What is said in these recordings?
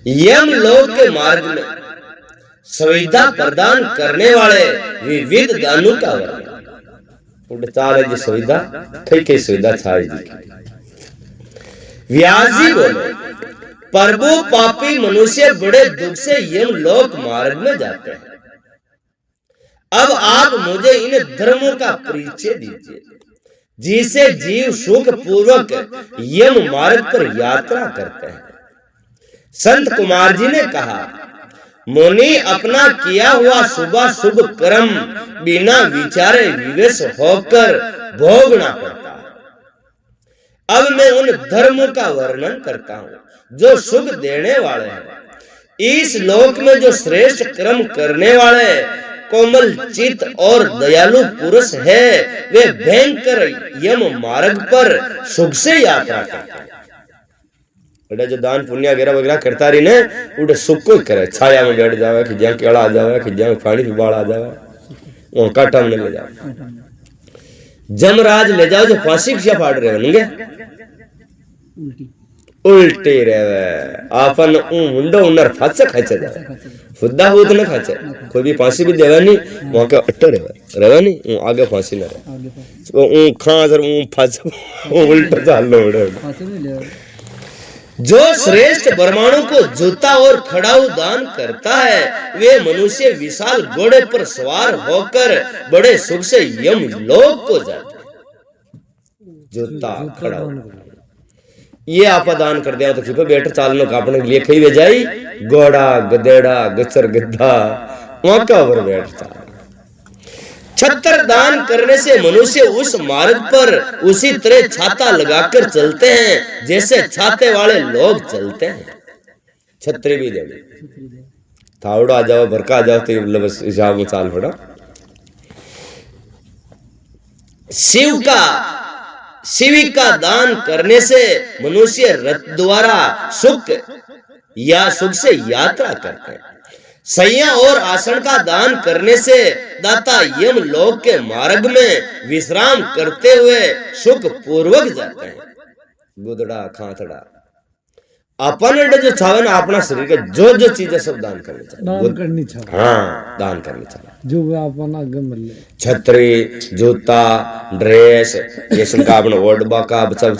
यमलोक के मार्ग में सुविधा प्रदान करने वाले विविध दानों का वर्णन। उड़ताल जी सुविधा कई सुविधा छाई जी। व्यास जी बोले, प्रभु पापी मनुष्य बड़े दुख से यमलोक मार्ग में जाते हैं। अब आप मुझे इन धर्मों का परिचय दीजिए जिसे जीव सुख पूर्वक यम मार्ग पर यात्रा करते हैं। संत कुमार जी ने कहा, मुनि अपना किया हुआ शुभ कर्म बिना विचारे विवश होकर भोगना पड़ता है। अब मैं उन धर्मों का वर्णन करता हूँ जो सुख देने वाले हैं। इस लोक में जो श्रेष्ठ कर्म करने वाले कोमल चित और दयालु पुरुष है, वे भयंकर यम मार्ग पर सुख से यात्रा करते हैं। बड़ा जो दान पुण्य वगैरह वगैरह करता रही ने उड़े सुख को करे, छाया में बैठ जावे, कि जहाँ केला आ जावे, कि जहाँ पानी की बाढ़ आ जावे, वहाँ काटा में ले जाओ। जमराज ले जाओ जो फांसी की फाड़ रहे होंगे, उल्टे रहे आपन मुंडो उन्नर फांसे खाचे जाए, खुदा खुद न खाचे, कोई भी फांसी भी देवा नहीं, वहाँ के अट्टे रहे नहीं, आगे फांसी न रहे, खां सर फांसे उल्टा चाल लो। जो श्रेष्ठ ब्रह्मांडों को जूता और खड़ाऊ दान करता है, वे मनुष्य विशाल घोड़े पर सवार होकर बड़े सुख से यम लोक को जाते हैं। जूता खड़ाऊ ये आप दान कर दिया तो किपे बेटर चालने का अपने लिए कही वे जाई, घोड़ा गधेड़ा गचर गद्दा वहां का ऊपर बैठता। छत्र दान करने से मनुष्य उस मार्ग पर उसी तरह छाता लगाकर चलते हैं जैसे छाते वाले लोग चलते हैं। छतरी भी दे थावड़ा आ जाओ, भरका आ जाओ तो मतलब हिसाब में चाल पड़ा। शिवी का दान करने से मनुष्य रथ द्वारा सुख या सुख से यात्रा करते हैं। सैया और आसन का दान करने से दाता यम लोक के मार्ग में विश्राम करते हुए सुख पूर्वक जाते हैं। गुदड़ा खांथड़ा अपन जो छावे ना अपना शरीर के जो जो चीजें सब दान करनी चाहिए, हाँ दान करनी चाहिए। जो अपन आगे मिल छतरी जूता ड्रेस ये सब का अपन ओडबा का सब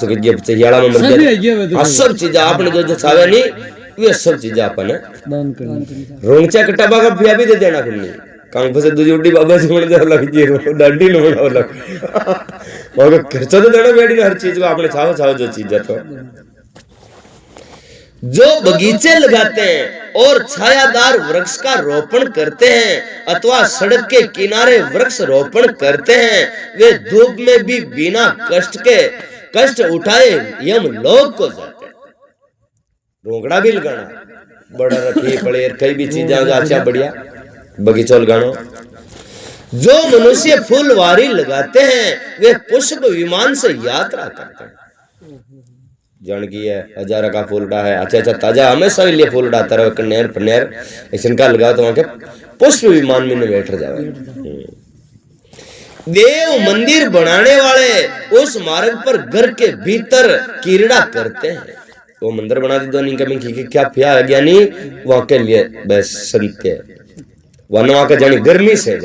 हियाड़ा में मिल जाए, सब चीजें आपने जो जो छावे नहीं ये सब चीजें अपन दान करनी। रोंगचा कटाबा का फिया भी दे देना कुन्नी कांग फसे दूजी उड्डी बाबा से मिल जाओ लग जी डंडी न बनाओ लग और खर्चा तो देना बेटी हर चीज को आपने छाव छाव जो चीज है। तो जो बगीचे लगाते हैं और छायादार वृक्ष का रोपण करते हैं अथवा सड़क के किनारे वृक्ष रोपण करते हैं, वे धूप में भी बिना कष्ट उठाए यम लोक को जाते हैं। रोंगड़ा भी लगाना बड़ा रखी पड़े कई भी चीजें अच्छा बढ़िया बगीचा लगाना। जो मनुष्य फूलवारी लगाते हैं वे पुष्प विमान से यात्रा करते हैं। जानकी है हजारा का फूल उड़ा है अच्छा अच्छा ताजा हमेशा लिए फूल उड़ाता रहो कन्यार पन्यार इनका लगाओ तो वहां के पुष्प विमान में बैठ जावे। देव मंदिर बनाने वाले उस मार्ग पर घर के भीतर क्रीड़ा करते हैं। वो मंदिर बना दी दो इनका क्या फिया है ज्ञानी वहां के लिए बस संत्य वन वहां का जानी गर्मी से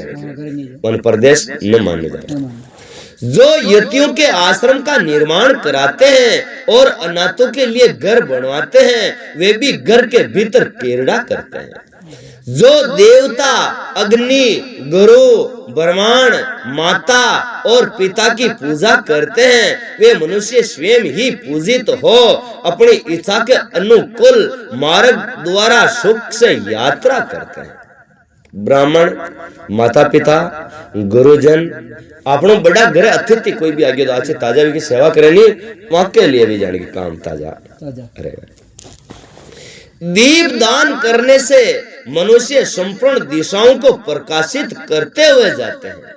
वन प्रदेश न माने जाए। जो यतियों के आश्रम का निर्माण कराते हैं और अनाथों के लिए घर बनवाते हैं वे भी घर के भीतर क्रीड़ा करते हैं। जो देवता अग्नि गुरु ब्रह्मांड माता और पिता की पूजा करते हैं वे मनुष्य स्वयं ही पूजित हो अपनी इच्छा के अनुकूल मार्ग द्वारा सुख से यात्रा करते हैं। ब्राह्मण माता पिता गुरुजन अपनों बड़ा घर अतिथि कोई भी आगे अच्छे ताजा भी की सेवा करे नहीं वहां के लिए भी जाने की काम ताजा रहेगा। दीप दान करने से मनुष्य संपूर्ण दिशाओं को प्रकाशित करते हुए जाते हैं।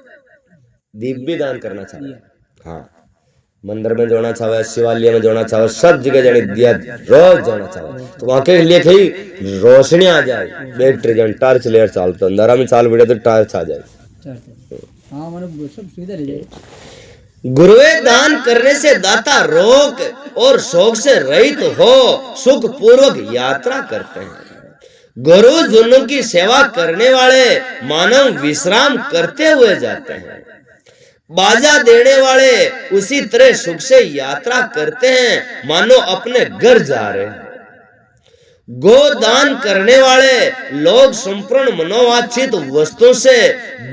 दीप भी दान करना चाहिए। हाँ मंदिर में जाना चाहिए शिवालय में जाना चाहिए सब जगह जाने दिया रोज जाना चाहिए तो वहां के लिए कहीं रोशनी आ जाए बैटरी जन टार्च लेयर चाल तो अंधारा में चाल बिड़े तो टार्च आ जाए। हाँ माने सब सुविधा ले जाए। गुरुवे दान करने से दाता रोग और शोक से रहित हो सुख पूर्वक यात्रा करते हैं। गुरुजनों की सेवा करने वाले मानव विश्राम करते हुए जाते हैं। बाजा देने वाले उसी तरह सुख से यात्रा करते हैं मानो अपने घर जा रहे हैं। गोदान करने वाले लोग संपूर्ण मनोवांछित वस्तुओं से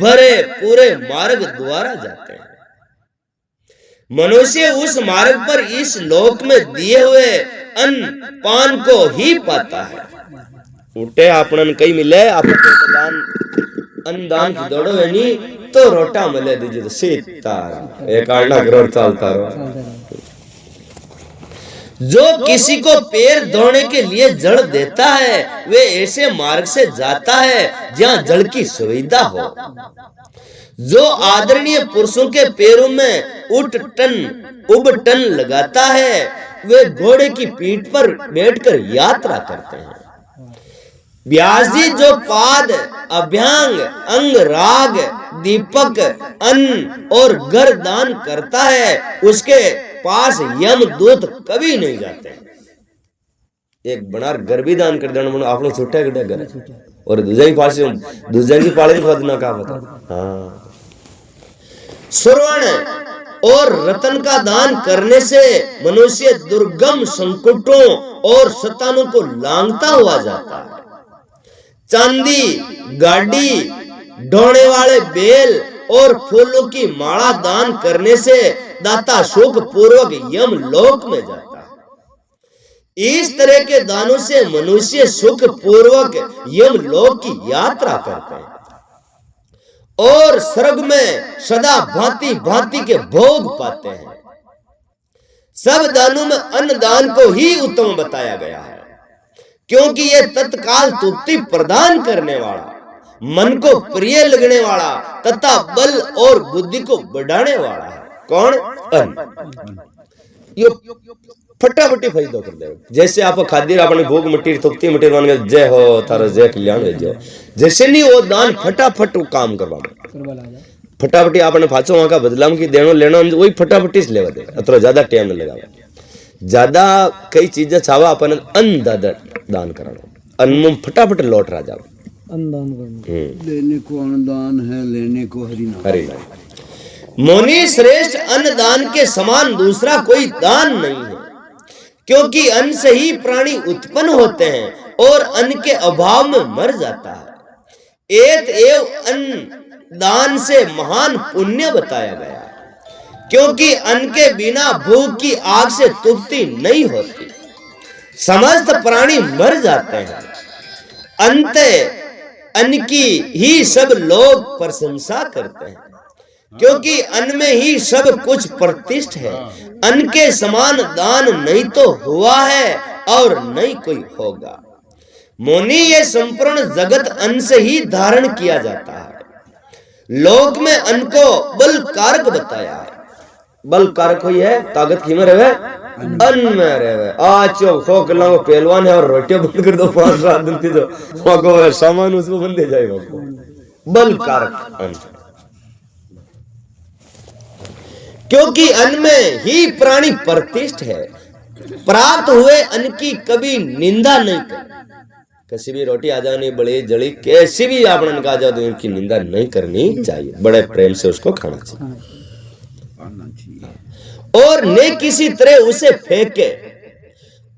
भरे पूरे मार्ग द्वारा जाते हैं। मनुष्य उस मार्ग पर इस लोक में दिए हुए अन्न पान को ही पाता है। उठे आपन कई मिले आप दान अन्नदान की दौड़ो है नी तो रोटा मिले दीजिए तो सीता एक आना करोड़ चलता रहो। जो किसी को पैर धोने के लिए जल देता है वे ऐसे मार्ग से जाता है जहाँ जल की सुविधा हो। जो आदरणीय पुरुषों के पैरों में उबटन लगाता है वे घोड़े की पीठ पर बैठकर यात्रा करते हैं। व्यास जी जो पाद अभ्यंग अंग राग दीपक अन्न और घर दान करता है उसके पास यमदूत कभी नहीं जाते। एक बनार घर भी दान कर देना आपने छुट्टा गड्ढा घर और दूसरे की पाले खोदना का बता। हाँ स्वर्ण और रतन का दान करने से मनुष्य दुर्गम संकटों और शैतानों को लांघता हुआ जाता है। चांदी गाड़ी ढोने वाले बेल और फूलों की माला दान करने से दाता सुख पूर्वक यम लोक में जाता है। इस तरह के दानों से मनुष्य सुख पूर्वक यम लोक की यात्रा करते हैं और स्वर्ग में सदा भांति भांति के भोग पाते हैं। सब दानों में अन्न दान को ही उत्तम बताया गया है क्योंकि यह तत्काल तृप्ति प्रदान करने वाला मन को प्रिय लगने वाला तथा बल और बुद्धि को बढ़ाने वाला है। कौन? अन्न। यो फटाफटी फायदा कर दे। जैसे आप खाद्य आपने भोग मिट्टी तुप्ती मिट्टी मान के जय हो तारो जय कल्याण भेजो जैसे नहीं वो दान फटाफट काम करवा फटाफटी आपने फाचो वहां का बदलाव की देनो लेनो वही फटाफटी से लेवा दे अतरो ज्यादा टाइम न लगावा। ज्यादा कई चीजें चावा अपन अन्न दान करानो अन्न में फटाफट लौट रहा जाओ। अन्नदान करना लेने को अन्नदान है लेने को हरिनाम। मुनि श्रेष्ठ अन्नदान के समान दूसरा कोई दान नहीं है क्योंकि अन्न से ही प्राणी उत्पन्न होते हैं और अन्न के अभाव में मर जाता है। एक एव अन्न दान से महान पुण्य बताया गया क्योंकि अन्न के बिना भूख की आग से तृप्ति नहीं होती। समस्त प्राणी मर जाते हैं। अंत अन्न की ही सब लोग प्रशंसा करते हैं क्योंकि अन्न में ही सब कुछ प्रतिष्ठ है। अन्न के समान दान नहीं तो हुआ है और नहीं कोई होगा। मुनि ये संपूर्ण जगत अन्न से ही धारण किया जाता है। लोक में अन्न को बल कारक बताया है। बल कारक हुई है ताकत की में रहे अन्न में रहे। आज 100 किलो पहलवान है और रोटियां बंद कर दो 5-7 दिन की तो सामान उसको बंद दे जाएगा। बल कारक अन्न क्योंकि अन्न में ही प्राणी प्रतिष्ठ है। प्राप्त हुए अन्न की कभी निंदा नहीं कर। किसी भी रोटी आ जाओ नहीं बड़ी जड़ी कैसी भी आपने कहा जाओ तो इनकी निंदा नहीं करनी चाहिए। बड़े प्रेम से उसको खाना चाहिए और न किसी तरह उसे फेंके।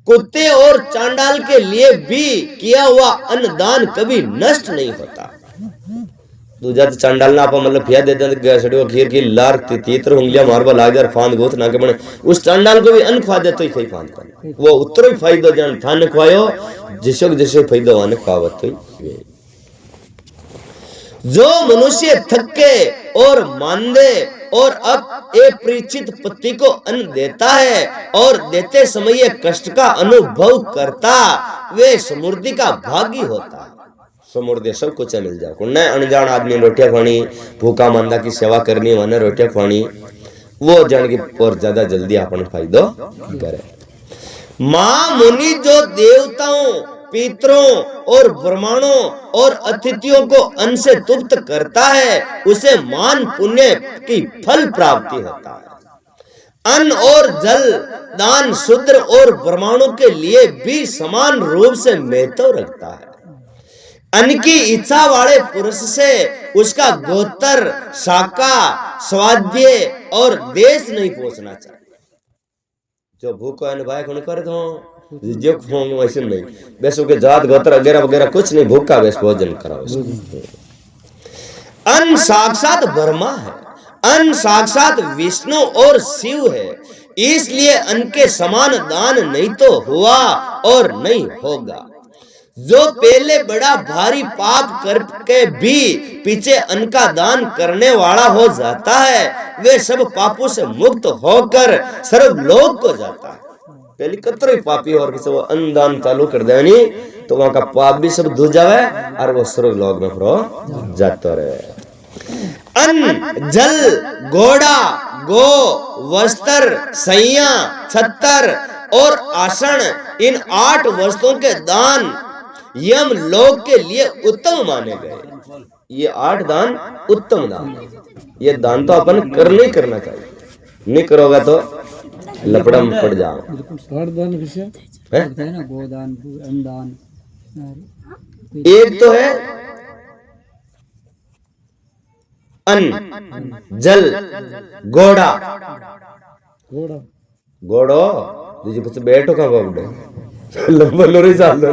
कुत्ते और चांडाल के लिए भी किया हुआ अन्नदान कभी नष्ट नहीं होता। दूजा तो चांडाल ना आपा मतलब फिया दे दे खीर की लार तीतर उंगलियां मारवा लाग जा फांद गोथ ना के बने उस चांडाल को भी अन्न खवा दे तो ही फांद कर वो उतरो ही फायदा जान थान खवायो जिसो जैसे फायदा वाने खावत तो जो मनुष्य थके और मांदे और अब अपरिचित पति को अन्न देता है और देते समय ये कष्ट का अनुभव करता वे समृद्धि का भागी होता है। समृद्धि सब कुछ मिल जाए कुछ अनजान आदमी रोटियां खानी भूखा मांदा की सेवा करनी माने रोटियां खानी वो जान की और ज्यादा जल्दी अपन फायदो करे। मां मुनि जो देवताओं पितरों और ब्राह्मणों और अतिथियों को अन्न से तृप्त करता है उसे मान पुण्य की फल प्राप्ति होता है। अन्न और जल दान शूद्र और ब्राह्मणों के लिए भी समान रूप से महत्व रखता है। अन्न की इच्छा वाले पुरुष से उसका गोत्र, शाखा, स्वाध्य और देश नहीं पूछना चाहिए। जो भूख है भाई कौन कर दो जो खोंग वैसे नहीं, बस उसके जात गोत्र वगैरह वगैरह कुछ नहीं, भूखा बस भोजन कराओ। अन्न साक्षात ब्रह्मा है, अन्न साक्षात विष्णु और शिव है, इसलिए अन्न के समान दान नहीं तो हुआ और नहीं होगा। जो पहले बड़ा भारी पाप करके भी पीछे अन्न का दान करने वाला हो जाता है, वे सब पापों से मुक्त होकर सर्वलोक को जाता है। पहले कतरे पापी और किसी वो अन्न दान चालू कर दे नहीं तो वहां का पाप भी सब धुल जावे और वो सर्वलोक में फिर जाता रहे। अन्न, जल, घोड़ा, गो, वस्त्र, सैया, छत्तर और आसन, इन 8 वस्तुओं के दान यम लोक के लिए उत्तम माने गए। ये 8 दान उत्तम दान, ये दान तो अपन करना चाहिए, नहीं करोगे तो लपड़ा में पड़ जाओ। एक तो है अन्न, जल, घोड़ा, घोड़ो तुझे बैठो कहाँ बाबू लंबा लोरी चाल दो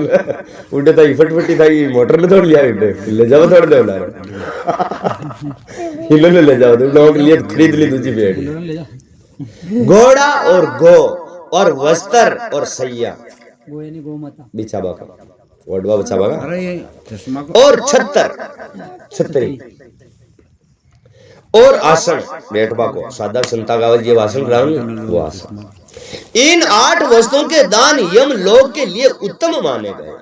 उठे था फटफटी था मोटर ने तोड़ लिया ले जाओ तोड़ दो हिलो ले जाओ तुम लोगों के लिए खरीद ली दूसरी पेड़। घोड़ा और गो और वस्त्र और सैया बिछावा का वडवा बिछावा का और छतरी और आसन बैठवा को सादा संता का ये आसन वो आसन। इन 8 वस्तुओं के दान यम लोक के लिए उत्तम माने गए।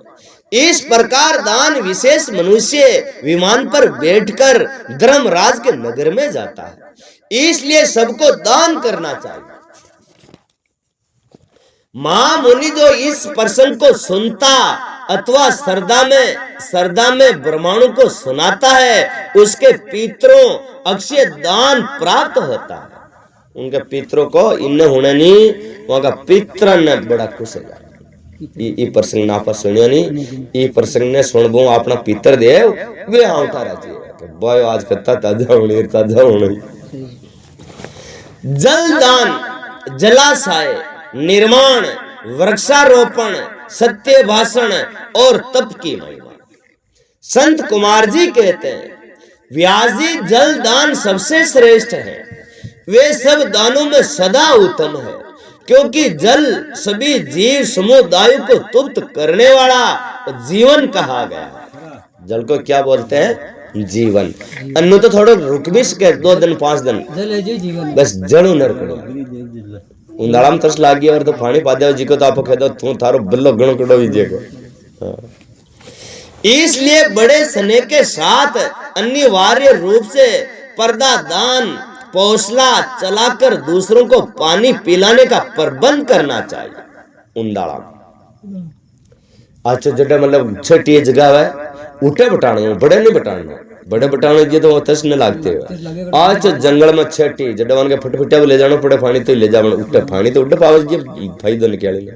इस प्रकार दान विशेष मनुष्य विमान पर बैठकर धर्मराज के नगर में जाता है, इसलिए सबको दान करना चाहिए। महामुनि जो इस प्रसंग को सुनता अथवा श्रद्धा में ब्राह्मणों को सुनाता है, उसके पितरों अक्षय दान प्राप्त होता है। उनके पितरों को इन होने नहीं वहां का पितर ने बड़ा खुश है। ये प्रसंग ना पर सुनियो नहीं, ये प्रसंग ने सुनबो अपना पितर दे वे उठा राजी बॉय आज कत्ता ताजा होने। जलदान, जलाशय निर्माण, वृक्षारोपण, सत्य भाषण और तप की महिमा। संत कुमार जी कहते हैं व्यास जी जल दान सबसे श्रेष्ठ है, वे सब दानों में सदा उत्तम है, क्योंकि जल सभी जीव समुदाय को तृप्त करने वाला जीवन कहा गया। जल को क्या बोलते हैं? जीवन। अन्न तो थोड़ा रुक भी सके 2 दिन 5 दिन, बस जल नर करो उंदाड़ा में तरस लागी और तो पानी पा दे जी को तो आप कह दो तू थारो बल्लो गणो कड़ो विजय को। इसलिए बड़े स्नेह के साथ अनिवार्य रूप से पर्दा दान पौसला चलाकर दूसरों को पानी पिलाने का प्रबंध करना चाहिए। उंदाड़ा अच्छा जड़ा मतलब छठी जगह है उठे बटाने बड़े नहीं बटाने, बड़े बटाने ये तो तस न लागते हुए आज जंगल में छठी जडवान के फटफटिया ले जाना पड़े पानी तो ले जावन उठे पानी तो उठे पावे ये फायदा निकालेंगे।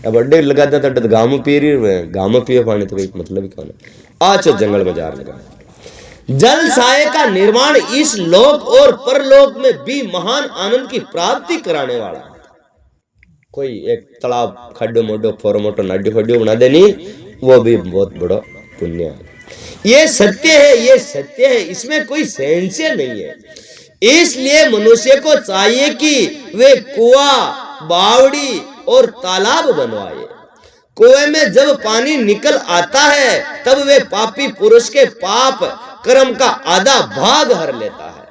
अब अड्डे लगा देता तो गांव में पी रही गांव में पिए पानी तो कोई मतलब ही कौन है। आज जंगल में जा लगा। जल साय का निर्माण इस लोक और परलोक में भी महान आनंद की प्राप्ति कराने वाला है। कोई एक तालाब खड्डो मोडो फोरो मोटो नाड्यो खड्डो बना देनी वो भी बहुत बड़ा पुण्य है। ये सत्य है, ये सत्य है, इसमें कोई संशय नहीं है। इसलिए मनुष्य को चाहिए कि वे कुआं, बावड़ी और तालाब बनवाए। कुएं में जब पानी निकल आता है तब वे पापी पुरुष के पाप कर्म का आधा भाग हर लेता है।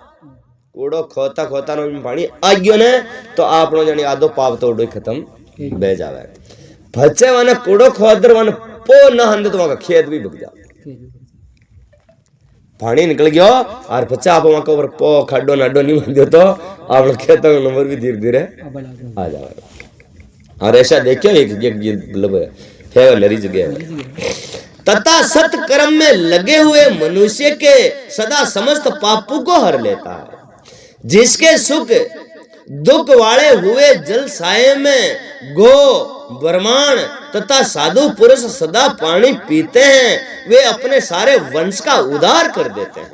कूड़ो खोता खोता नो पानी आ गयो ने तो आपनो जानी आधो पाप तो उड़ो खत्म बह जावे। भचे वाने कूड़ो खोदर वाने पो न हंदे तो वहां का खेत भी बग जावे। पानी निकल गयो और बच्चा आप वहां ऊपर पो खड्डो नाडो नहीं बन तो आप खेतों का नंबर भी धीरे धीरे आ जाएगा। और ऐसा देखियो एक मतलब है लरी जगह तथा सत कर्म में लगे हुए मनुष्य के सदा समस्त पापों को हर लेता है। जिसके सुख दुख वाले हुए जल साये में गो ब्रह्मांड तथा साधु पुरुष सदा पानी पीते हैं, वे अपने सारे वंश का उद्धार कर देते हैं।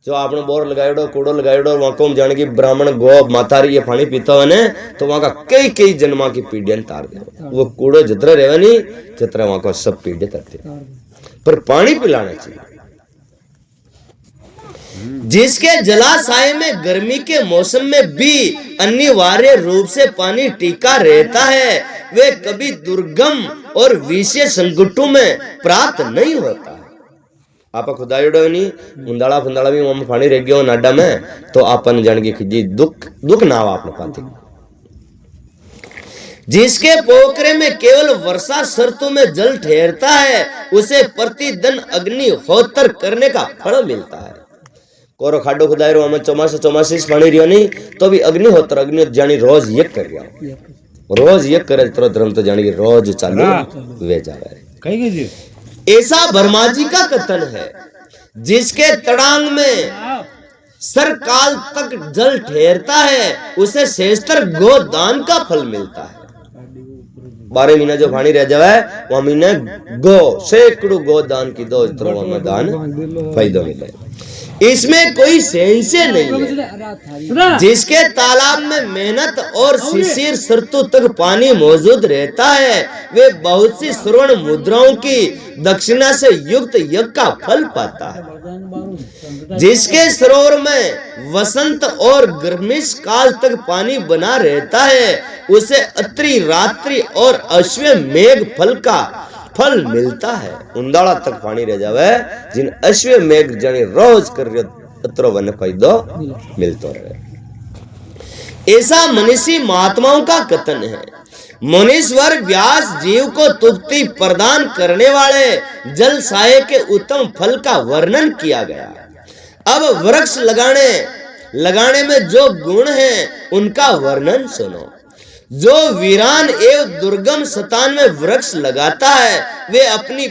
जो आपने बोर लगायोड़ो कूड़ो लगायोड़ो वहां को जाने की ब्राह्मण गो मातारी ये पानी पीता हो ने तो वहां का कई कई जन्मा की पीढ़ियां तार दे। वो कूड़ो जितना रहे नहीं जितना वहां को सब पीढ़ी करते, पर पानी पिलाना चाहिए। जिसके जलाशय में गर्मी के मौसम में भी अनिवार्य रूप से पानी टिका रहता है, वे कभी दुर्गम और विशेष संकटों में प्राप्त नहीं होता। आप खुदायोड़ो नहीं उंदाड़ा फुंदाड़ा भी वहां पानी रह गया नाडा में तो आपन जान की दुख ना आपने पाती। जिसके पोखरे में केवल वर्षा ऋतु में जल ठहरता है, उसे प्रतिदिन अग्निहोत्र करने का फल मिलता है। कोरो खाडो खुदाई रो हमें चौमासे पानी रियो नहीं तो भी अग्निहोत्र जानी रोज ये कर रहा, रोज ये करे तो धर्म तो जानी रोज चालू वे जावे। ऐसा वर्मा जी का कथन है, जिसके तड़ांग में सरकाल तक जल ठहरता है, उसे शेषतर गोदान का फल मिलता है। 12 महीना जो पानी रह जाए वह महीने गो सैकड़ों गोदान की दो में दान फायदा मिले। इसमें कोई सेंसे नहीं है। जिसके तालाब में मेहनत और शिशिर ऋतु तक पानी मौजूद रहता है, वे बहुत सी स्वर्ण मुद्राओं की दक्षिणा से युक्त यज्ञ का फल पाता है। जिसके सरोवर में वसंत और ग्रीष्म काल तक पानी बना रहता है, उसे अत्रि रात्रि और अश्वमेघ फल का फल मिलता है। उंदाड़ा तक पानी रह जावे जिन अश्वमेघ जानी रोज कर अत्रो वन फायदो मिलतो रहे। ऐसा मनीषी महात्माओं का कथन है। मुनीश्वर व्यास जीव को तुप्ति प्रदान करने वाले जल साये के उत्तम फल का वर्णन किया गया। अब वृक्ष लगाने में जो गुण है उनका वर्णन सुनो। जो वीरान एवं दुर्गम स्थान में वृक्ष लगाता है, वे अपनी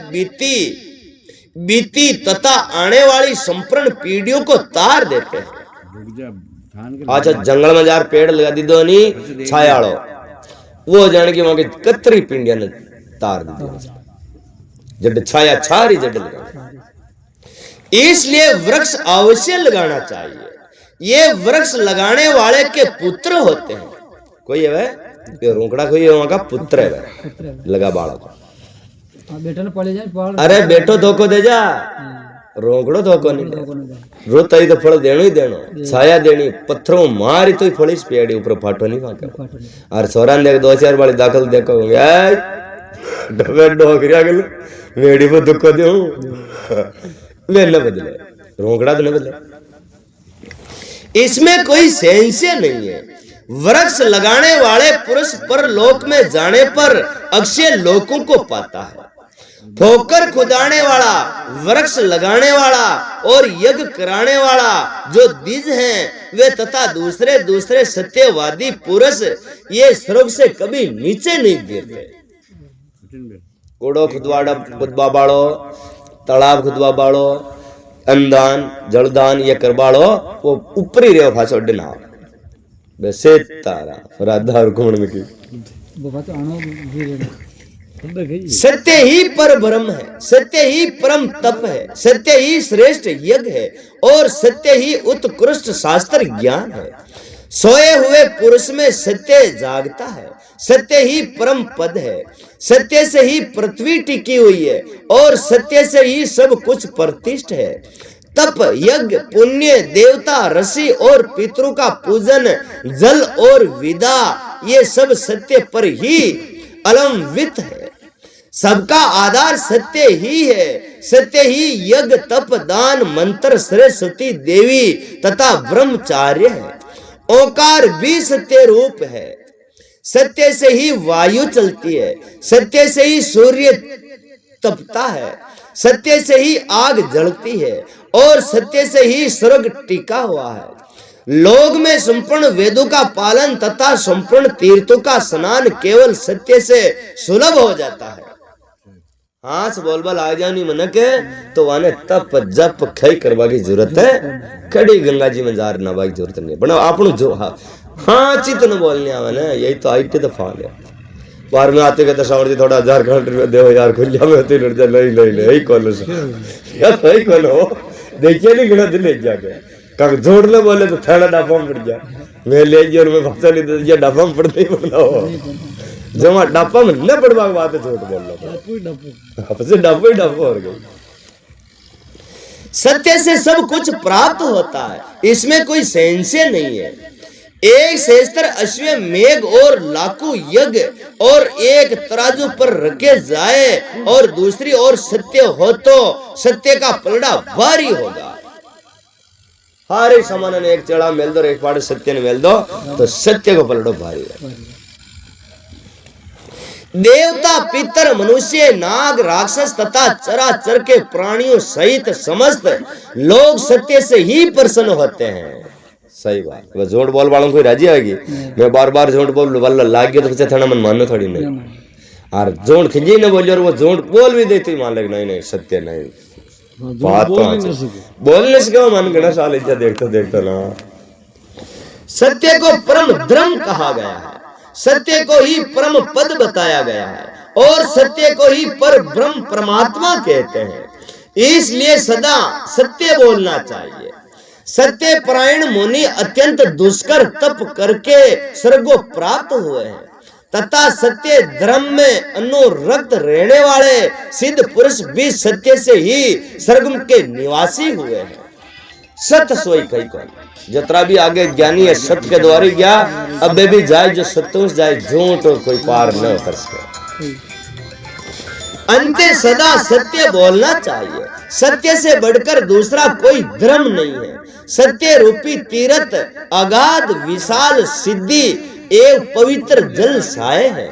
बीती तथा आने वाली संपूर्ण पीढ़ियों को तार देते हैं। अच्छा जंगल में जार पेड़ लगा दी दो नहीं छायाड़ो वो जाने की वहां की कतरी पिंडिया ने तार दी जड छाया छारी जड लगा। इसलिए वृक्ष अवश्य लगाना चाहिए। ये वृक्ष लगाने वाले के पुत्र होते हैं। कोई है ये रोकड़ा कोई वहां का पुत्र है लगा बालक। बेटा ने पड़े जाए अरे बेटो धोखो दे जा रोकड़ो धोखो नहीं दे। रोता ही तो फल देनो ही देनो, छाया देनी, पत्थरों मारी तो फल इस पेड़ी ऊपर फाटो नहीं फाटो। और सोरान देख 2-4 बारी दाखिल देखो डबे डोकरिया गल मेड़ी पर दुख दे वे न बदले रोकड़ा तो न बदले। इसमें कोई सेंस नहीं है। वृक्ष लगाने वाले पुरुष परलोक में जाने पर अक्षय लोकों को पाता है। ठोकर खुदाने वाला, वृक्ष लगाने वाला और यज्ञ कराने वाला जो द्विज हैं, वे तथा दूसरे सत्यवादी पुरुष ये स्वर्ग से कभी नीचे नहीं गिरते। कूड़ो खुदवा बाड़ो, तालाब खुदवा बाड़ो, अन्नदान जलदान ये करवाड़ो वो ऊपरी रेव फासो डना वैसे तारा राधा रुकमण में की सत्य ही पर ब्रह्म है, सत्य ही परम तप है, सत्य ही श्रेष्ठ यज्ञ है और सत्य ही उत्कृष्ट शास्त्र ज्ञान है। सोए हुए पुरुष में सत्य जागता है, सत्य ही परम पद है, सत्य से ही पृथ्वी टिकी हुई है और सत्य से ही सब कुछ प्रतिष्ठित है। तप यज्ञ पुण्य देवता ऋषि और पितरों का पूजन जल और विदा ये सब सत्य पर ही अलंबित है। सबका आधार सत्य ही है। सत्य ही यज्ञ तप दान मंत्र सरस्वती देवी तथा ब्रह्मचार्य है। ओंकार भी सत्य रूप है। सत्य से ही वायु चलती है, सत्य से ही सूर्य तपता है, सत्य से ही आग जलती है और सत्य से ही स्वर्ग टिका हुआ है। लोक में संपूर्ण वेदों का पालन तथा संपूर्ण तीर्थों का स्नान केवल सत्य से सुलभ हो जाता है। हाँस बोलबल आ जाओ नहीं मनक तो वाने तप जप खई करवा की जरूरत है, कड़ी गंगा जी में जार नवा की जरूरत नहीं बना आपनु जो हाँ चित न बोलने आवे ना, यही तो आईते तो फाल है। बार में आते कहते सावर जी थोड़ा 1000 रुपया दो यार खुलिया में होती लड़ जा नहीं नहीं नहीं कौन सा यार सही कौन हो देखिए नहीं गिना दिल ले जाके कब जोड़ने बोले तो थोड़ा डाफा में पड़ जा मैं ले जी और मैं भाषा नहीं दे दिया डाफा में पड़ते ही पड़ना हो जमा डापा में न पड़वा के बात है झूठ बोल लो आपसे डापो ही डापो हो गई। सत्य से सब कुछ प्राप्त होता है, इसमें कोई संशय नहीं है। एक सहस्त्र अश्वमेघ और लाखों यज्ञ और एक तराजू पर रखे जाए और दूसरी ओर सत्य हो तो सत्य का पलड़ा भारी होगा। हर एक समान ने एक चढ़ा मेल दो एक पाड़े सत्य ने मेल दो तो सत्य को पलड़ो भारी है। देवता पितर मनुष्य नाग राक्षस तथा चराचर के प्राणियों सहित समस्त लोग सत्य से ही प्रसन्न होते हैं। सही बात, वह झूठ बोल वालों को राजी आएगी। मैं बार बार झूठ बोल वाला लाग गया तो पीछे थाना मन मानना थोड़ी नहीं, और झूठ खिंजी न बोलिए और वो झूठ बोल भी देती मान लगे नहीं नहीं सत्य नहीं बात तो बोलने से क्यों मन गणा साल इज्जत देखते देखते ना। सत्य को परम धर्म कहा गया है, सत्य को ही परम पद बताया गया है और सत्य को ही पर ब्रह्म परमात्मा कहते हैं, इसलिए सदा सत्य बोलना चाहिए। सत्य परायण मुनि अत्यंत दुष्कर तप करके स्वर्ग को प्राप्त हुए हैं तथा सत्य धर्म में अनुरक्त रहने वाले सिद्ध पुरुष भी सत्य से ही स्वर्ग के निवासी हुए हैं। सत्य सोई कही कौन जतरा भी आगे ज्ञानी है सत्य के द्वारा गया, अब भी जाए जो सत्य जाए झूठ और कोई पार न उतर सके। अंत्य सदा सत्य बोलना चाहिए, सत्य से बढ़कर दूसरा कोई धर्म नहीं है। सत्य रूपी तीर्थ अगाध विशाल सिद्धि एवं पवित्र जल साए है,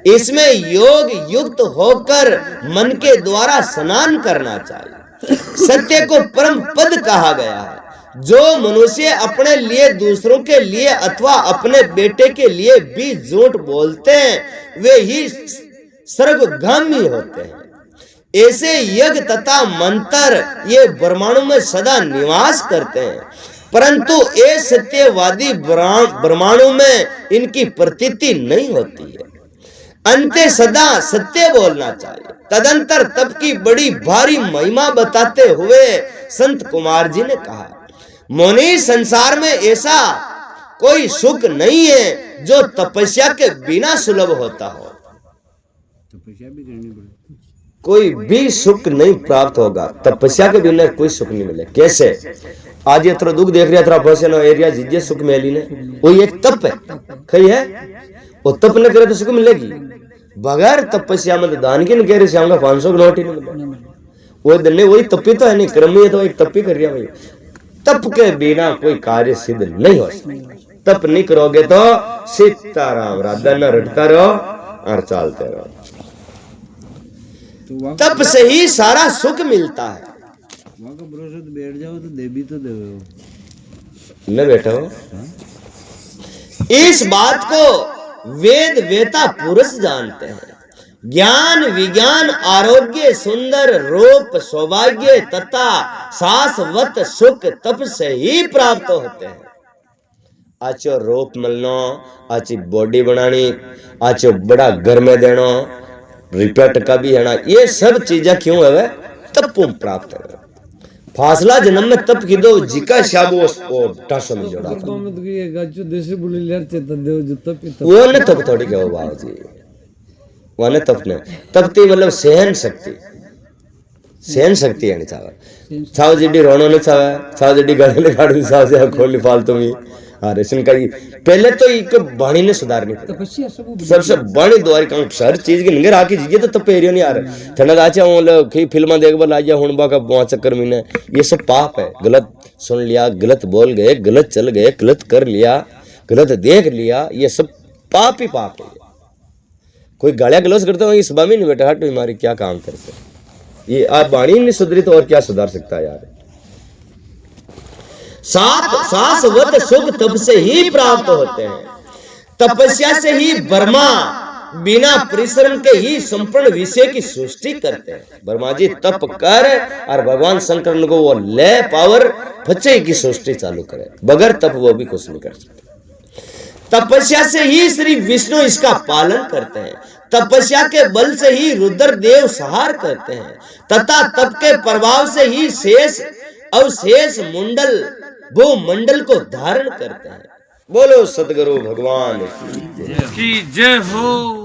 इसमें योग युक्त होकर मन के द्वारा स्नान करना चाहिए। सत्य को परम पद कहा गया है, जो मनुष्य अपने लिए दूसरों के लिए अथवा अपने बेटे के लिए भी झूठ बोलते हैं वे ही स्वर्गगामी होते हैं। ऐसे यज्ञ तथा मंत्र ये ब्रह्मांडों में सदा निवास करते हैं, परंतु ये सत्यवादी ब्रह्मांडों में इनकी प्रतीति नहीं होती है। अंते सदा सत्य बोलना चाहिए। तदंतर तप की बड़ी भारी महिमा बताते हुए संत कुमार जी ने कहा, मुनि संसार में ऐसा कोई सुख नहीं है जो तपस्या के बिना सुलभ होता हो। तपस्या भी करनी पड़ेगी, कोई भी सुख नहीं प्राप्त होगा, तपस्या के बिना कोई सुख नहीं मिले। कैसे आज ये थोड़ा दुख देख रहा था फसेनो एरिया जिज्ञे सुख मिली ने, वो एक तप है खई है, वो तप न करे तो सुख मिलेगी। बगैर तपस्या में दान की न कह रहे श्याम 500 नोट ही नहीं मिले, वो दिन वही तपी तो है नहीं क्रम तो एक तपी कर रहा भाई। तप के बिना कोई कार्य सिद्ध नहीं हो सकता। तप नहीं करोगे तो सीताराम राधा न रटता रहो और चलते रहो। तप से ही सारा सुख मिलता है। वहाँ का भरोसा तो बैठ जाओ तो देवी तो देवे न बैठो। इस बात को वेद वेता पुरुष जानते हैं। ज्ञान विज्ञान आरोग्य सुंदर रूप सौभाग्य तथा शाश्वत सुख तप से ही प्राप्त होते हैं। आचो रूप मिलना, आची बॉडी बनानी, आचो बड़ा घर में देना, रिपेट का भी है ना, ये सब चीजें क्यों है तप प्राप्त है। फासला जन्म में तप की दो जिका शाबो टासो में जोड़ा था। वो ने तप थोड़ी क्या बाबा जी, वो ने तप ने तपती मतलब सहन शक्ति, सहन शक्ति है नहीं चाहे छाव जिड्डी रोनो नहीं चाहे छाव जिड्डी गाड़ी ले गाड़ी छाव से खोली फालतू में हाँ रेशन का पहले तो एक बाणी ने सुधारनी पड़ेगी। सबसे बड़ी द्वारी काम हर चीज की निगर आके जीजिए तो तप एरियो नहीं आ रहा ठंडा आचा कई फिल्म देख बल आजा हुणबा का वहां चक्कर में ये सब पाप है। गलत सुन लिया, गलत बोल गए, गलत चल गए, गलत कर लिया, गलत देख लिया, ये सब पाप ही पाप है। कोई गालियां गलौज करता हो इस बामी नहीं बेटा हट हमारी क्या काम करते। ये आप बाणी नहीं सुधरी तो और क्या सुधार सकता है यार। शाश्वत सुख तप से ही प्राप्त होते हैं। तपस्या से ही ब्रह्मा बिना परिश्रम के ही संपूर्ण विषय की सृष्टि करते हैं। ब्रह्मा जी तप कर और भगवान शंकर को वो ले पावर बच्चे की सृष्टि चालू करे, बगैर तप वो भी कुछ नहीं कर सकते। तपस्या से ही श्री विष्णु इसका पालन करते हैं, तपस्या के बल से ही रुद्र देव संहार करते हैं तथा तप के प्रभाव से ही शेष अवशेष मुंडल भूमंडल को धारण करते हैं। बोलो सदगुरु भगवान की जय हो।